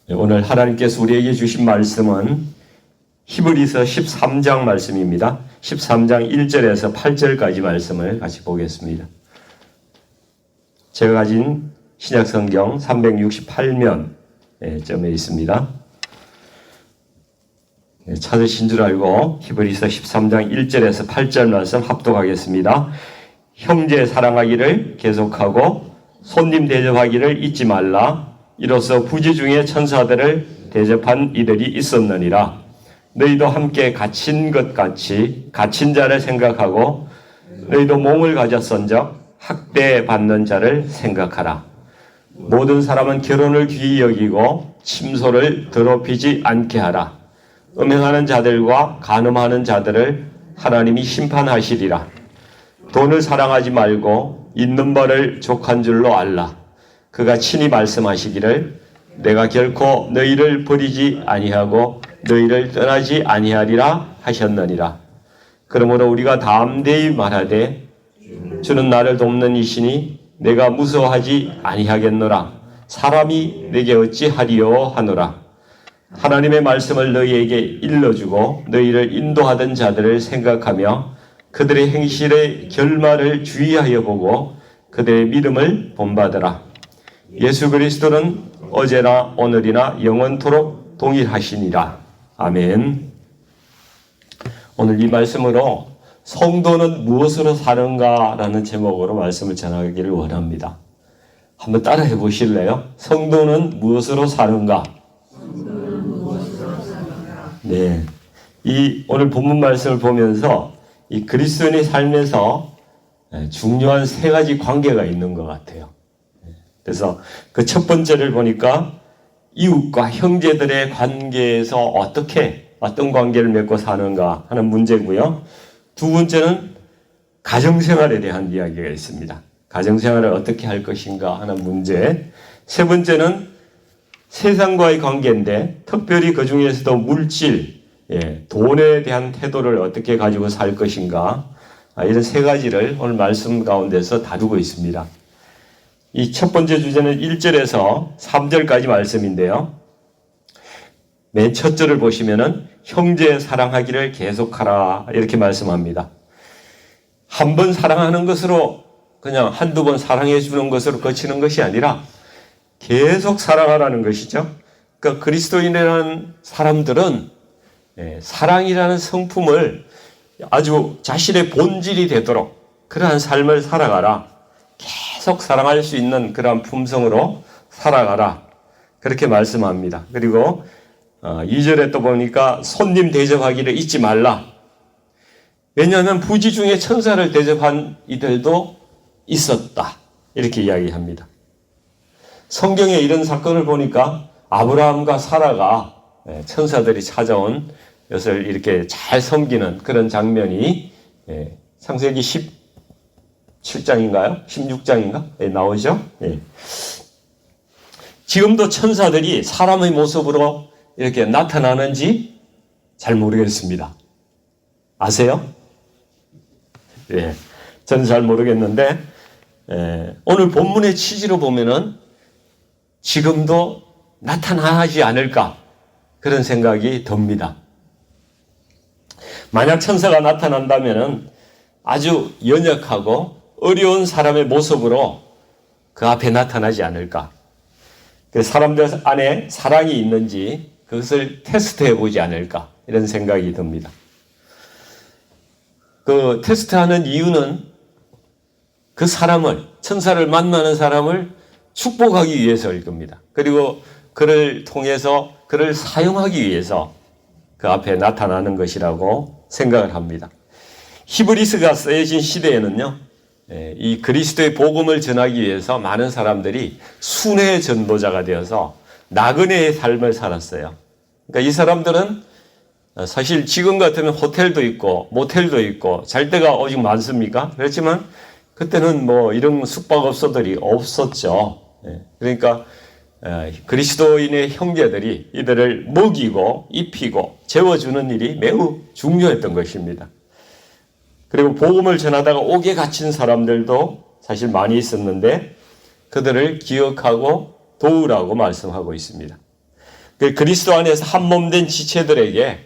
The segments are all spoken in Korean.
오늘 하나님께서 우리에게 주신 말씀은 히브리서 13장 말씀입니다. 13장 1절에서 8절까지 말씀을 같이 보겠습니다. 제가 가진 신약성경 368면점에 있습니다. 찾으신 줄 알고 히브리서 13장 1절에서 8절 말씀 합독하겠습니다. 형제 사랑하기를 계속하고 손님 대접하기를 잊지 말라. 이로써 부지 중에 천사들을 대접한 이들이 있었느니라. 너희도 함께 갇힌 것 같이 갇힌 자를 생각하고 너희도 몸을 가졌은적 학대받는 자를 생각하라. 모든 사람은 결혼을 귀히 여기고 침소를 더럽히지 않게 하라. 음행하는 자들과 간음하는 자들을 하나님이 심판하시리라. 돈을 사랑하지 말고 있는 바를 족한 줄로 알라. 그가 친히 말씀하시기를 내가 결코 너희를 버리지 아니하고 너희를 떠나지 아니하리라 하셨느니라. 그러므로 우리가 담대히 말하되 주는 나를 돕는 이시니 내가 무서워하지 아니하겠노라. 사람이 내게 어찌하리요 하노라. 하나님의 말씀을 너희에게 일러주고 너희를 인도하던 자들을 생각하며 그들의 행실의 결말을 주의하여 보고 그들의 믿음을 본받으라. 예수 그리스도는 어제나 오늘이나 영원토록 동일하시니라. 아멘. 오늘 이 말씀으로 성도는 무엇으로 사는가 라는 제목으로 말씀을 전하기를 원합니다. 한번 따라해 보실래요? 성도는 무엇으로 사는가? 네. 이 오늘 본문 말씀을 보면서 이 그리스도인의 삶에서 중요한 세 가지 관계가 있는 것 같아요. 그래서 그 첫 번째를 보니까 이웃과 형제들의 관계에서 어떤 관계를 맺고 사는가 하는 문제고요. 두 번째는 가정생활에 대한 이야기가 있습니다. 가정생활을 어떻게 할 것인가 하는 문제. 세 번째는 세상과의 관계인데 특별히 그 중에서도 물질, 돈에 대한 태도를 어떻게 가지고 살 것인가, 이런 세 가지를 오늘 말씀 가운데서 다루고 있습니다. 이 첫 번째 주제는 1절에서 3절까지 말씀인데요. 맨 첫 절을 보시면은 형제 사랑하기를 계속하라 이렇게 말씀합니다. 한 번 사랑하는 것으로 그냥 한두 번 사랑해 주는 것으로 그치는 것이 아니라 계속 사랑하라는 것이죠. 그러니까 그리스도인이라는 사람들은 사랑이라는 성품을 아주 자신의 본질이 되도록 그러한 삶을 살아가라. 계속 사랑할 수 있는 그러한 품성으로 살아가라. 그렇게 말씀합니다. 그리고 2절에 또 보니까 손님 대접하기를 잊지 말라. 왜냐하면 부지 중에 천사를 대접한 이들도 있었다. 이렇게 이야기합니다. 성경에 이런 사건을 보니까 아브라함과 사라가 천사들이 찾아온 것을 이렇게 잘 섬기는 그런 장면이 창세기 17장인가요? 16장인가? 나오죠? 지금도 천사들이 사람의 모습으로 이렇게 나타나는지 잘 모르겠습니다. 아세요? 저는 잘 모르겠는데 오늘 본문의 취지로 보면은 지금도 나타나지 않을까 그런 생각이 듭니다. 만약 천사가 나타난다면은 아주 연약하고 어려운 사람의 모습으로 그 앞에 나타나지 않을까. 사람들 안에 사랑이 있는지 그것을 테스트해 보지 않을까 이런 생각이 듭니다. 그 테스트하는 이유는 그 사람을 천사를 만나는 사람을 축복하기 위해서일 겁니다. 그리고 그를 통해서 그를 사용하기 위해서 그 앞에 나타나는 것이라고 생각을 합니다. 히브리서가 쓰여진 시대에는요, 이 그리스도의 복음을 전하기 위해서 많은 사람들이 순회 전도자가 되어서 나그네의 삶을 살았어요. 그러니까 이 사람들은 사실 지금 같으면 호텔도 있고 모텔도 있고 잘 데가 오직 많습니까? 그렇지만 그때는 뭐 이런 숙박업소들이 없었죠. 그러니까 그리스도인의 형제들이 이들을 먹이고 입히고 재워주는 일이 매우 중요했던 것입니다. 그리고 복음을 전하다가 옥에 갇힌 사람들도 사실 많이 있었는데 그들을 기억하고 도우라고 말씀하고 있습니다. 그 그리스도 안에서 한 몸 된 지체들에게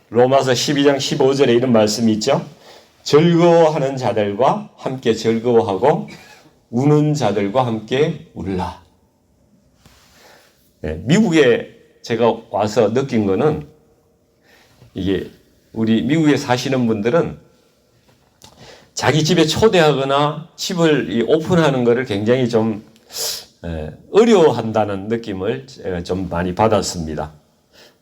로마서 12장 15절에 이런 말씀이 있죠. 즐거워하는 자들과 함께 즐거워하고 우는 자들과 함께 울라. 네, 미국에 제가 와서 느낀 거는 이게 우리 미국에 사시는 분들은 자기 집에 초대하거나 집을 오픈하는 것을 굉장히 좀 어려워한다는 느낌을 제가 좀 많이 받았습니다.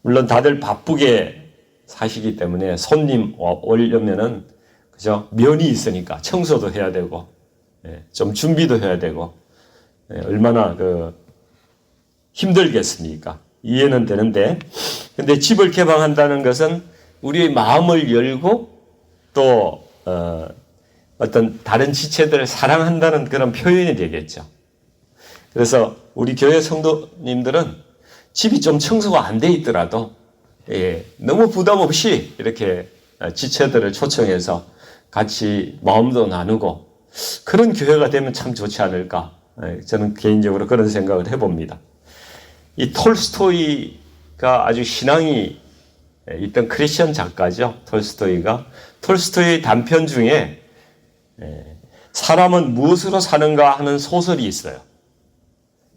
물론 다들 바쁘게 사시기 때문에 손님 오려면은 그죠? 면이 있으니까 청소도 해야 되고 좀 준비도 해야 되고 얼마나 힘들겠습니까? 이해는 되는데, 근데 집을 개방한다는 것은 우리의 마음을 열고 또 어떤 다른 지체들을 사랑한다는 그런 표현이 되겠죠. 그래서 우리 교회 성도님들은 집이 좀 청소가 안 돼 있더라도 너무 부담 없이 이렇게 지체들을 초청해서 같이 마음도 나누고 그런 교회가 되면 참 좋지 않을까. 저는 개인적으로 그런 생각을 해봅니다. 이 톨스토이가 아주 신앙이 있던 크리스천 작가죠. 톨스토이의 단편 중에 사람은 무엇으로 사는가 하는 소설이 있어요.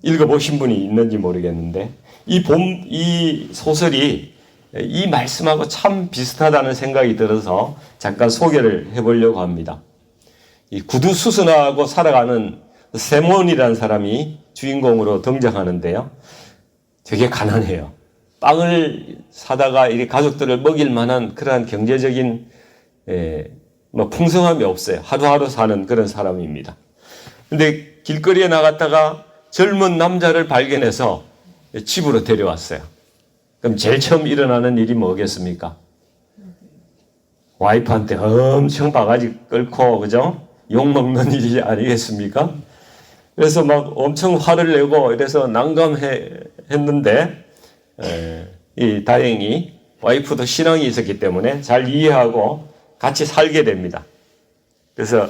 읽어보신 분이 있는지 모르겠는데 이 소설이 이 말씀하고 참 비슷하다는 생각이 들어서 잠깐 소개를 해보려고 합니다. 이 구두수선하고 살아가는 세몬이라는 사람이 주인공으로 등장하는데요. 되게 가난해요. 빵을 사다가 이 가족들을 먹일 만한 그러한 경제적인 풍성함이 없어요. 하루하루 사는 그런 사람입니다. 근데 길거리에 나갔다가 젊은 남자를 발견해서 집으로 데려왔어요. 그럼 제일 처음 일어나는 일이 뭐겠습니까? 와이프한테 엄청 바가지 끌고 그죠? 욕먹는 일이 아니겠습니까? 그래서 막 엄청 화를 내고 이래서 난감했는데 다행히 와이프도 신앙이 있었기 때문에 잘 이해하고 같이 살게 됩니다. 그래서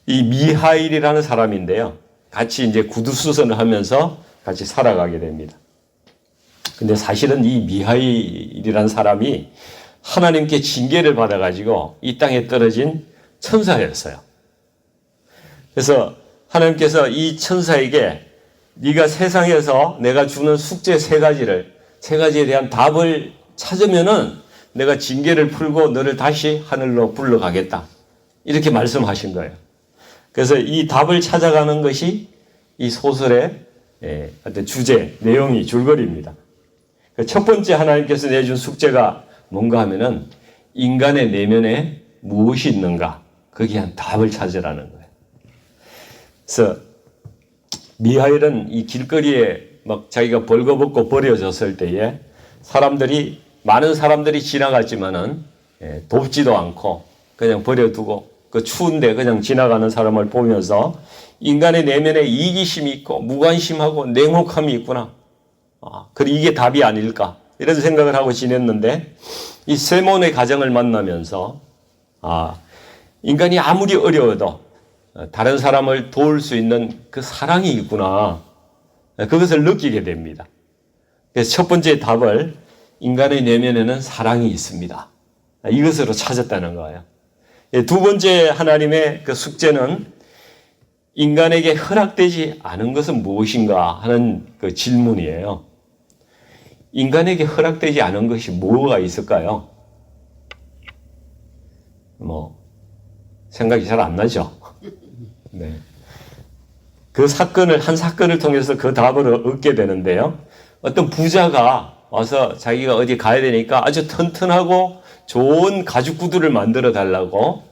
이 미하일이라는 사람인데요. 같이 이제 구두수선을 하면서 같이 살아가게 됩니다. 근데 사실은 이 미하일이라는 사람이 하나님께 징계를 받아가지고 이 땅에 떨어진 천사였어요. 그래서 하나님께서 이 천사에게 네가 세상에서 내가 주는 숙제 세 가지에 대한 답을 찾으면은 내가 징계를 풀고 너를 다시 하늘로 불러가겠다. 이렇게 말씀하신 거예요. 그래서 이 답을 찾아가는 것이 이 소설의 어떤 주제, 내용이 줄거리입니다. 첫 번째 하나님께서 내준 숙제가 뭔가 하면은 인간의 내면에 무엇이 있는가, 거기에 한 답을 찾으라는 거예요. 그래서 미하일은 이 길거리에 막 자기가 벌거벗고 버려졌을 때에 많은 사람들이 지나갔지만은 돕지도 않고 그냥 버려두고 그 추운데 그냥 지나가는 사람을 보면서 인간의 내면에 이기심이 있고 무관심하고 냉혹함이 있구나. 그리고 이게 답이 아닐까. 이런 생각을 하고 지냈는데 이 세몬의 가정을 만나면서 인간이 아무리 어려워도 다른 사람을 도울 수 있는 그 사랑이 있구나. 그것을 느끼게 됩니다. 그래서 첫 번째 답을 인간의 내면에는 사랑이 있습니다. 이것으로 찾았다는 거예요. 두 번째 하나님의 그 숙제는 인간에게 허락되지 않은 것은 무엇인가 하는 그 질문이에요. 인간에게 허락되지 않은 것이 뭐가 있을까요? 생각이 잘 안 나죠? 네. 한 사건을 통해서 그 답을 얻게 되는데요. 어떤 부자가 와서 자기가 어디 가야 되니까 아주 튼튼하고 좋은 가죽 구두를 만들어 달라고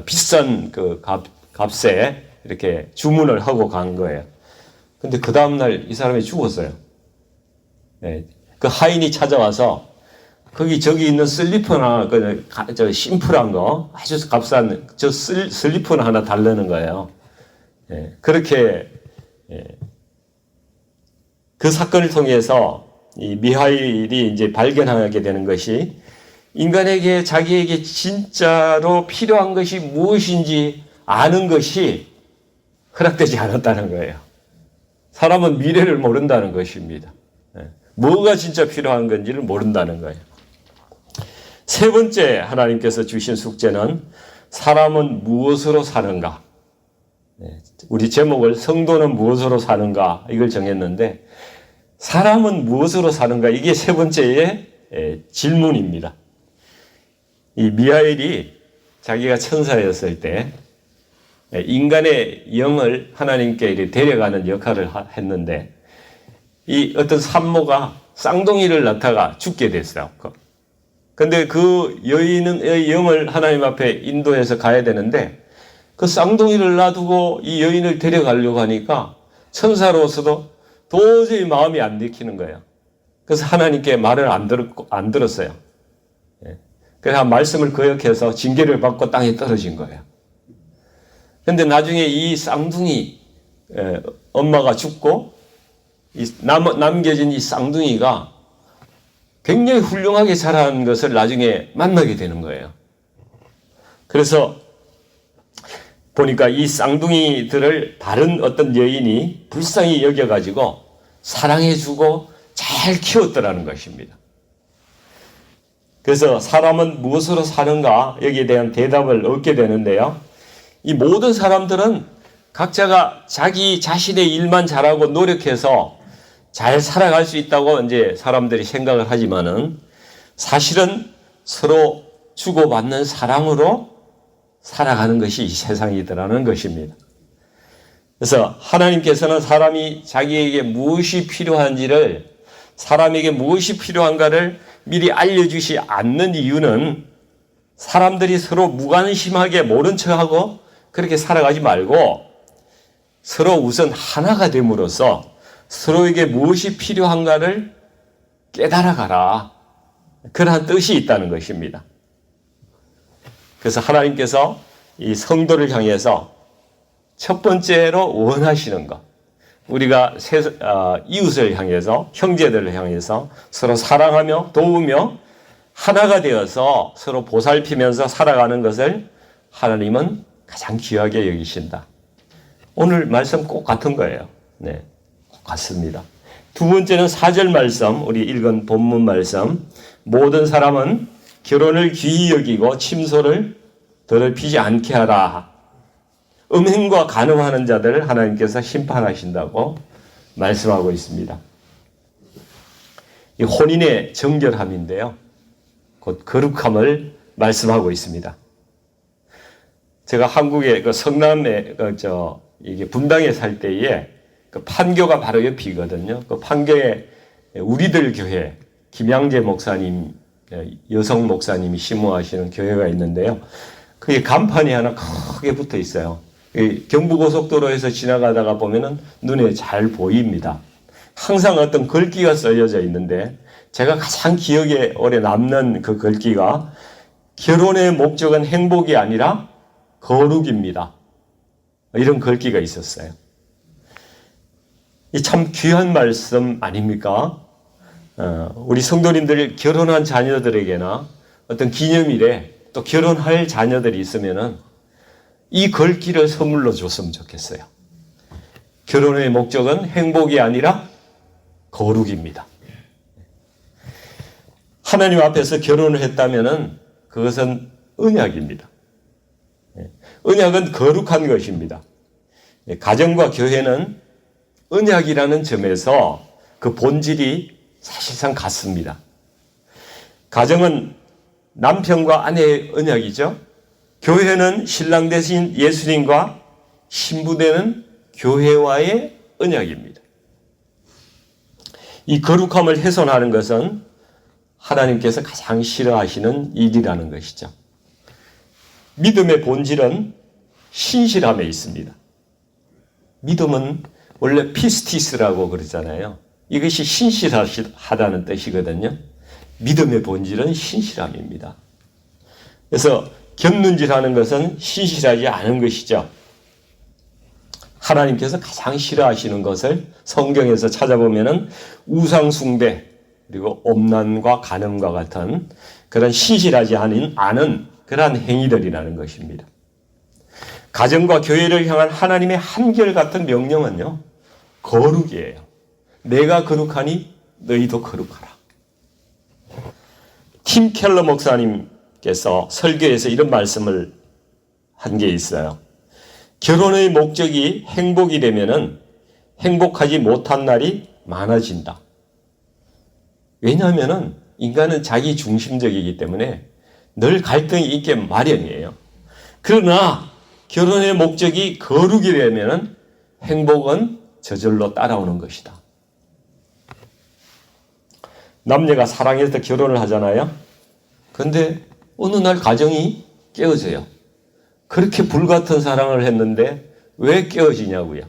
비싼 그 값에 이렇게 주문을 하고 간 거예요. 근데 그 다음날 이 사람이 죽었어요. 네. 그 하인이 찾아와서 저기 있는 슬리퍼나 저 심플한 거 아주 값싼 저 슬리퍼나 하나 달라는 거예요. 그렇게 그 사건을 통해서 이 미하일이 이제 발견하게 되는 것이 인간에게 자기에게 진짜로 필요한 것이 무엇인지 아는 것이 허락되지 않았다는 거예요. 사람은 미래를 모른다는 것입니다. 뭐가 진짜 필요한 건지를 모른다는 거예요. 세 번째 하나님께서 주신 숙제는 사람은 무엇으로 사는가? 우리 제목을 성도는 무엇으로 사는가 이걸 정했는데 사람은 무엇으로 사는가 이게 세 번째의 질문입니다. 이 미하엘이 자기가 천사였을 때 인간의 영을 하나님께 데려가는 역할을 했는데 이 어떤 산모가 쌍둥이를 낳다가 죽게 됐어요. 근데 그 여인의 영을 하나님 앞에 인도해서 가야 되는데 그 쌍둥이를 놔두고 이 여인을 데려가려고 하니까 천사로서도 도저히 마음이 안 내키는 거예요. 그래서 하나님께 말을 안 들었어요. 그래서 말씀을 거역해서 징계를 받고 땅에 떨어진 거예요. 근데 나중에 이 쌍둥이 엄마가 죽고 남겨진 이 쌍둥이가 굉장히 훌륭하게 자란 것을 나중에 만나게 되는 거예요. 그래서 보니까 이 쌍둥이들을 다른 어떤 여인이 불쌍히 여겨가지고 사랑해주고 잘 키웠더라는 것입니다. 그래서 사람은 무엇으로 사는가 여기에 대한 대답을 얻게 되는데요. 이 모든 사람들은 각자가 자기 자신의 일만 잘하고 노력해서 잘 살아갈 수 있다고 이제 사람들이 생각을 하지만은 사실은 서로 주고받는 사랑으로 살아가는 것이 이 세상이더라는 것입니다. 그래서 하나님께서는 사람이 자기에게 무엇이 필요한지를 사람에게 무엇이 필요한가를 미리 알려주시 않는 이유는 사람들이 서로 무관심하게 모른 척하고 그렇게 살아가지 말고 서로 우선 하나가 됨으로써 서로에게 무엇이 필요한가를 깨달아가라. 그러한 뜻이 있다는 것입니다. 그래서 하나님께서 이 성도를 향해서 첫 번째로 원하시는 것, 우리가 이웃을 향해서 형제들을 향해서 서로 사랑하며 도우며 하나가 되어서 서로 보살피면서 살아가는 것을 하나님은 가장 귀하게 여기신다. 오늘 말씀 꼭 같은 거예요. 네, 꼭 같습니다. 두 번째는 4절 말씀, 우리 읽은 본문 말씀. 모든 사람은 결혼을 귀히 여기고 침소를 더럽히지 않게 하라. 음행과 간음하는 자들을 하나님께서 심판하신다고 말씀하고 있습니다. 이 혼인의 정결함인데요. 곧 거룩함을 말씀하고 있습니다. 제가 한국의 그 성남에 이게 분당에 살 때에 그 판교가 바로 옆이거든요. 그 판교에 우리들 교회 김양재 목사님, 여성 목사님이 심호하시는 교회가 있는데요. 그게 간판이 하나 크게 붙어 있어요. 경부고속도로에서 지나가다가 보면은 눈에 잘 보입니다. 항상 어떤 글귀가 써져 있는데 제가 가장 기억에 오래 남는 그 글귀가 결혼의 목적은 행복이 아니라 거룩입니다. 이런 글귀가 있었어요. 이 참 귀한 말씀 아닙니까? 우리 성도님들 결혼한 자녀들에게나 어떤 기념일에 또 결혼할 자녀들이 있으면은 이 글귀를 선물로 줬으면 좋겠어요. 결혼의 목적은 행복이 아니라 거룩입니다. 하나님 앞에서 결혼을 했다면은 그것은 언약입니다. 언약은 거룩한 것입니다. 가정과 교회는 언약이라는 점에서 그 본질이 사실상 같습니다. 가정은 남편과 아내의 언약이죠. 교회는 신랑 대신 예수님과 신부되는 교회와의 언약입니다. 이 거룩함을 훼손하는 것은 하나님께서 가장 싫어하시는 일이라는 것이죠. 믿음의 본질은 신실함에 있습니다. 믿음은 원래 피스티스라고 그러잖아요. 이것이 신실하다는 뜻이거든요. 믿음의 본질은 신실함입니다. 그래서 곁눈질하는 것은 신실하지 않은 것이죠. 하나님께서 가장 싫어하시는 것을 성경에서 찾아보면은 우상 숭배 그리고 엄난과 간음과 같은 그런 신실하지 않은 그러한 행위들이라는 것입니다. 가정과 교회를 향한 하나님의 한결같은 명령은요, 거룩이에요. 내가 거룩하니 너희도 거룩하라. 팀 켈러 목사님께서 설교에서 이런 말씀을 한 게 있어요. 결혼의 목적이 행복이 되면은 행복하지 못한 날이 많아진다. 왜냐하면은 인간은 자기 중심적이기 때문에 늘 갈등이 있게 마련이에요. 그러나 결혼의 목적이 거룩이 되면은 행복은 저절로 따라오는 것이다. 남녀가 사랑해서 결혼을 하잖아요. 그런데 어느 날 가정이 깨어져요. 그렇게 불같은 사랑을 했는데 왜 깨어지냐고요.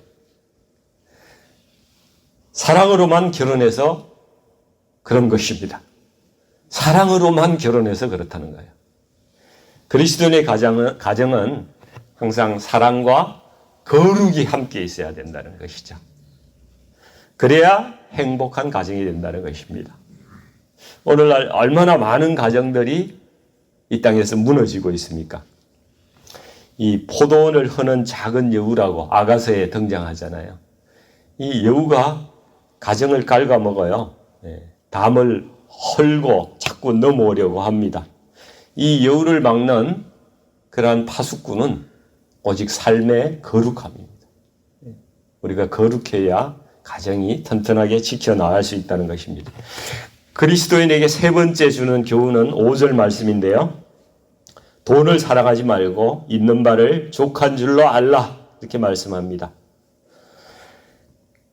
사랑으로만 결혼해서 그런 것입니다. 사랑으로만 결혼해서 그렇다는 거예요. 그리스도인의 가정은 항상 사랑과 거룩이 함께 있어야 된다는 것이죠. 그래야 행복한 가정이 된다는 것입니다. 오늘날 얼마나 많은 가정들이 이 땅에서 무너지고 있습니까? 이 포도원을 허는 작은 여우라고 아가서에 등장하잖아요. 이 여우가 가정을 갉아먹어요. 담을 헐고 자꾸 넘어오려고 합니다. 이 여우를 막는 그러한 파수꾼은 오직 삶의 거룩함입니다. 우리가 거룩해야 가정이 튼튼하게 지켜나갈 수 있다는 것입니다. 그리스도인에게 세 번째 주는 교훈은 5절 말씀인데요. 돈을 사랑하지 말고 있는 바를 족한 줄로 알라. 이렇게 말씀합니다.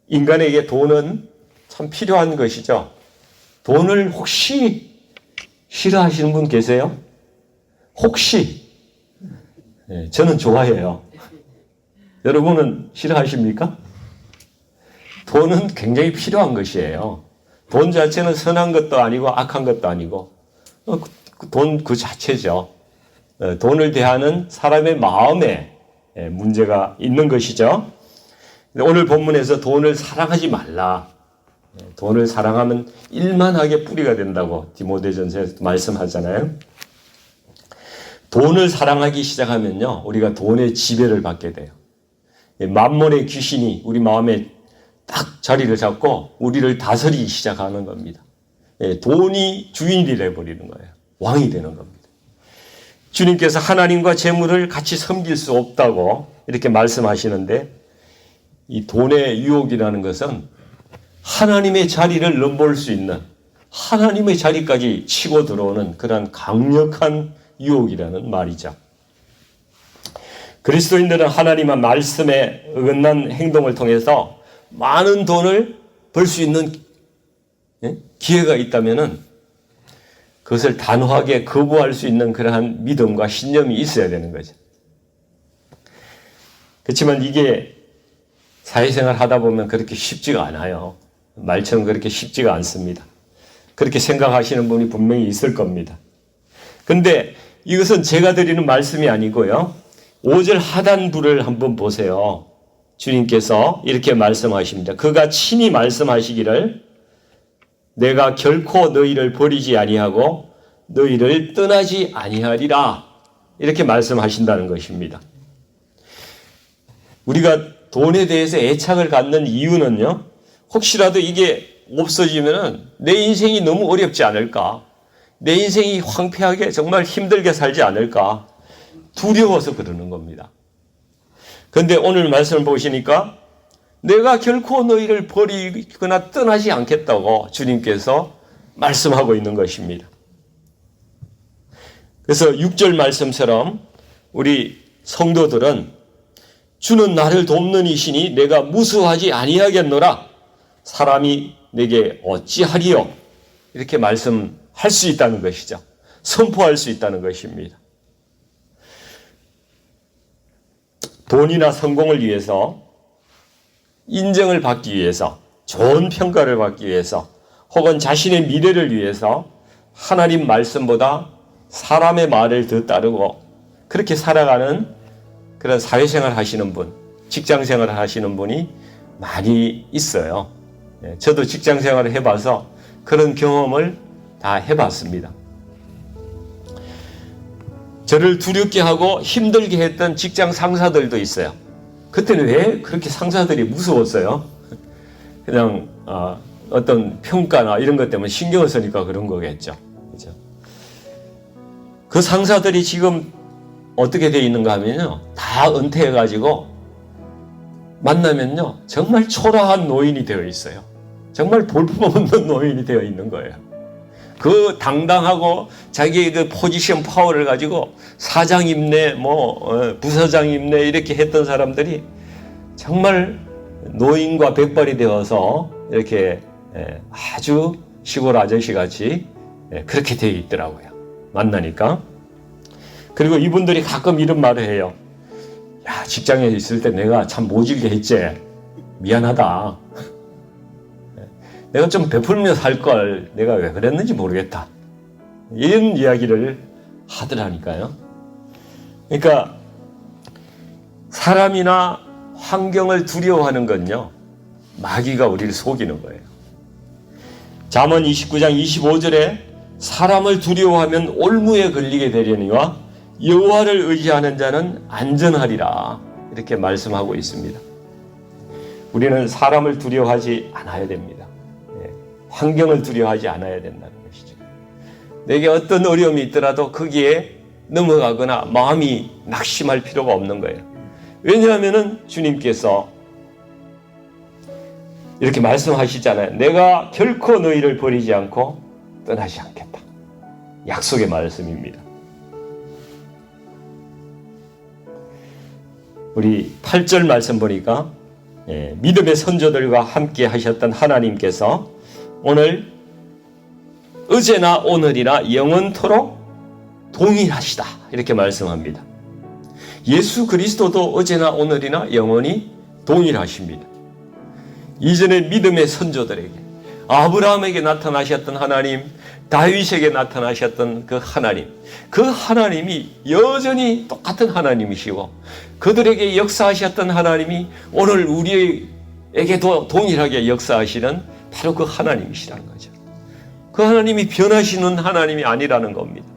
인간에게 돈은 참 필요한 것이죠. 돈을 혹시 싫어하시는 분 계세요? 혹시? 네, 저는 좋아해요. 여러분은 싫어하십니까? 돈은 굉장히 필요한 것이에요. 돈 자체는 선한 것도 아니고 악한 것도 아니고 돈 그 자체죠. 돈을 대하는 사람의 마음에 문제가 있는 것이죠. 오늘 본문에서 돈을 사랑하지 말라. 돈을 사랑하면 일만하게 뿌리가 된다고 디모데전서에서 말씀하잖아요. 돈을 사랑하기 시작하면요, 우리가 돈의 지배를 받게 돼요. 만몬의 귀신이 우리 마음에 딱 자리를 잡고 우리를 다스리기 시작하는 겁니다. 돈이 주인이 되어버리는 거예요. 왕이 되는 겁니다. 주님께서 하나님과 재물을 같이 섬길 수 없다고 이렇게 말씀하시는데, 이 돈의 유혹이라는 것은 하나님의 자리를 넘볼 수 있는, 하나님의 자리까지 치고 들어오는 그런 강력한 유혹이라는 말이죠. 그리스도인들은 하나님의 말씀에 어긋난 행동을 통해서 많은 돈을 벌 수 있는 기회가 있다면은 그것을 단호하게 거부할 수 있는 그러한 믿음과 신념이 있어야 되는 거죠. 그렇지만 이게 사회생활 하다 보면 그렇게 쉽지가 않아요. 말처럼 그렇게 쉽지가 않습니다. 그렇게 생각하시는 분이 분명히 있을 겁니다. 그런데 이것은 제가 드리는 말씀이 아니고요. 5절 하단부를 한번 보세요. 주님께서 이렇게 말씀하십니다. 그가 친히 말씀하시기를 내가 결코 너희를 버리지 아니하고 너희를 떠나지 아니하리라. 이렇게 말씀하신다는 것입니다. 우리가 돈에 대해서 애착을 갖는 이유는요, 혹시라도 이게 없어지면은 내 인생이 너무 어렵지 않을까, 내 인생이 황폐하게 정말 힘들게 살지 않을까 두려워서 그러는 겁니다. 그런데 오늘 말씀을 보시니까 내가 결코 너희를 버리거나 떠나지 않겠다고 주님께서 말씀하고 있는 것입니다. 그래서 6절 말씀처럼 우리 성도들은 주는 나를 돕는 이시니 내가 무수하지 아니하겠노라. 사람이 내게 어찌하리요? 이렇게 말씀할 수 있다는 것이죠. 선포할 수 있다는 것입니다. 돈이나 성공을 위해서, 인정을 받기 위해서, 좋은 평가를 받기 위해서, 혹은 자신의 미래를 위해서 하나님 말씀보다 사람의 말을 더 따르고 그렇게 살아가는 그런 사회생활 하시는 분, 직장생활을 하시는 분이 많이 있어요. 저도 직장생활을 해봐서 그런 경험을 다 해봤습니다. 저를 두렵게 하고 힘들게 했던 직장 상사들도 있어요. 그때는 왜 그렇게 상사들이 무서웠어요? 그냥 어떤 평가나 이런 것 때문에 신경을 쓰니까 그런 거겠죠. 그죠? 그 상사들이 지금 어떻게 돼 있는가 하면요. 다 은퇴해가지고 만나면요. 정말 초라한 노인이 되어 있어요. 정말 볼품없는 노인이 되어 있는 거예요. 그 당당하고 자기의 그 포지션 파워를 가지고 사장 임내, 부사장 임내 이렇게 했던 사람들이 정말 노인과 백발이 되어서 이렇게 아주 시골 아저씨 같이 그렇게 되어 있더라고요. 만나니까. 그리고 이분들이 가끔 이런 말을 해요. 야, 직장에 있을 때 내가 참 모질게 했지. 미안하다. 내가 좀 베풀며 살 걸 내가 왜 그랬는지 모르겠다. 이런 이야기를 하더라니까요. 그러니까 사람이나 환경을 두려워하는 건요. 마귀가 우리를 속이는 거예요. 잠언 29장 25절에 사람을 두려워하면 올무에 걸리게 되려니와 여호와를 의지하는 자는 안전하리라 이렇게 말씀하고 있습니다. 우리는 사람을 두려워하지 않아야 됩니다. 환경을 두려워하지 않아야 된다는 것이죠. 내게 어떤 어려움이 있더라도 거기에 넘어가거나 마음이 낙심할 필요가 없는 거예요. 왜냐하면 주님께서 이렇게 말씀하시잖아요. 내가 결코 너희를 버리지 않고 떠나지 않겠다. 약속의 말씀입니다. 우리 8절 말씀 보니까 믿음의 선조들과 함께 하셨던 하나님께서 오늘 어제나 오늘이나 영원토록 동일하시다 이렇게 말씀합니다. 예수 그리스도도 어제나 오늘이나 영원히 동일하십니다. 이전에 믿음의 선조들에게 아브라함에게 나타나셨던 하나님, 다윗에게 나타나셨던 그 하나님이 여전히 똑같은 하나님이시고 그들에게 역사하셨던 하나님이 오늘 우리에게도 동일하게 역사하시는 바로 그 하나님이시라는 거죠. 그 하나님이 변하시는 하나님이 아니라는 겁니다.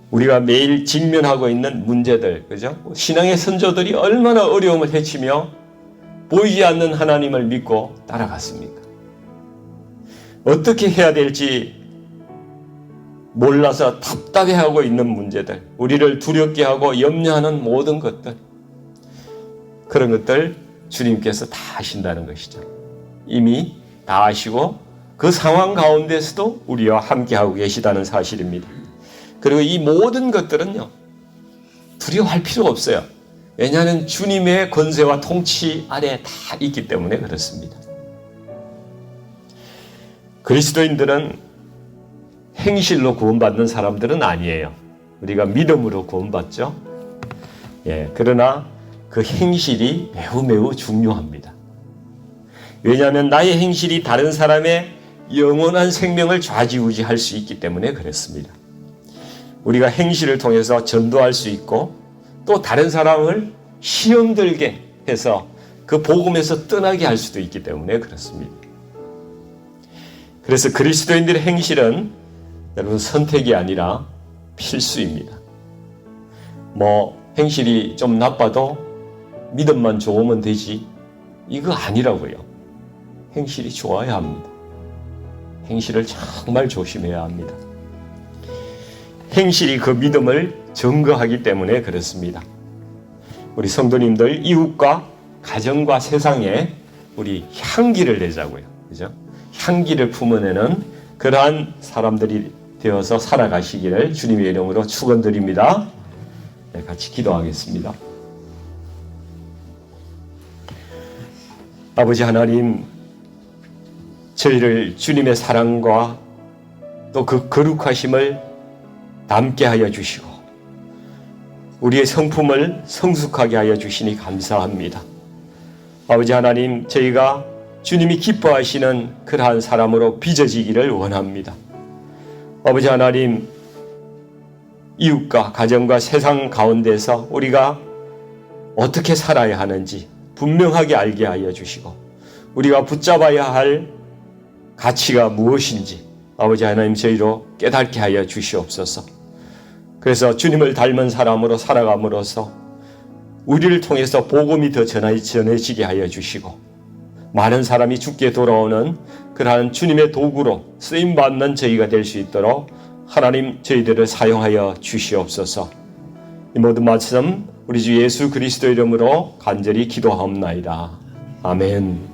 우리가 매일 직면하고 있는 문제들, 그죠? 신앙의 선조들이 얼마나 어려움을 헤치며 보이지 않는 하나님을 믿고 따라갔습니까? 어떻게 해야 될지 몰라서 답답해하고 있는 문제들, 우리를 두렵게 하고 염려하는 모든 것들, 그런 것들 주님께서 다 아신다는 것이죠. 이미 다 아시고 그 상황 가운데서도 우리와 함께하고 계시다는 사실입니다. 그리고 이 모든 것들은요, 두려워할 필요가 없어요. 왜냐하면 주님의 권세와 통치 아래 다 있기 때문에 그렇습니다. 그리스도인들은 행실로 구원받는 사람들은 아니에요. 우리가 믿음으로 구원받죠. 그러나 그 행실이 매우 중요합니다. 왜냐하면 나의 행실이 다른 사람의 영원한 생명을 좌지우지할 수 있기 때문에 그렇습니다. 우리가 행실을 통해서 전도할 수 있고 또 다른 사람을 시험 들게 해서 그 복음에서 떠나게 할 수도 있기 때문에 그렇습니다. 그래서 그리스도인들의 행실은 여러분 선택이 아니라 필수입니다. 행실이 좀 나빠도 믿음만 좋으면 되지 이거 아니라고요. 행실이 좋아야 합니다. 행실을 정말 조심해야 합니다. 행실이 그 믿음을 증거하기 때문에 그렇습니다. 우리 성도님들 이웃과 가정과 세상에 우리 향기를 내자고요. 그죠? 향기를 품어내는 그러한 사람들이 되어서 살아가시기를 주님의 이름으로 축원드립니다. 같이 기도하겠습니다. 아버지 하나님, 저희를 주님의 사랑과 또 그 거룩하심을 담게 하여 주시고 우리의 성품을 성숙하게 하여 주시니 감사합니다. 아버지 하나님, 저희가 주님이 기뻐하시는 그러한 사람으로 빚어지기를 원합니다. 아버지 하나님, 이웃과 가정과 세상 가운데서 우리가 어떻게 살아야 하는지 분명하게 알게 하여 주시고 우리가 붙잡아야 할 가치가 무엇인지 아버지 하나님 저희로 깨닫게 하여 주시옵소서. 그래서 주님을 닮은 사람으로 살아감으로써 우리를 통해서 복음이 더 전해지게 하여 주시고 많은 사람이 죽게 돌아오는 그러한 주님의 도구로 쓰임받는 저희가 될 수 있도록 하나님 저희들을 사용하여 주시옵소서. 이 모든 말씀 우리 주 예수 그리스도 이름으로 간절히 기도하옵나이다. 아멘.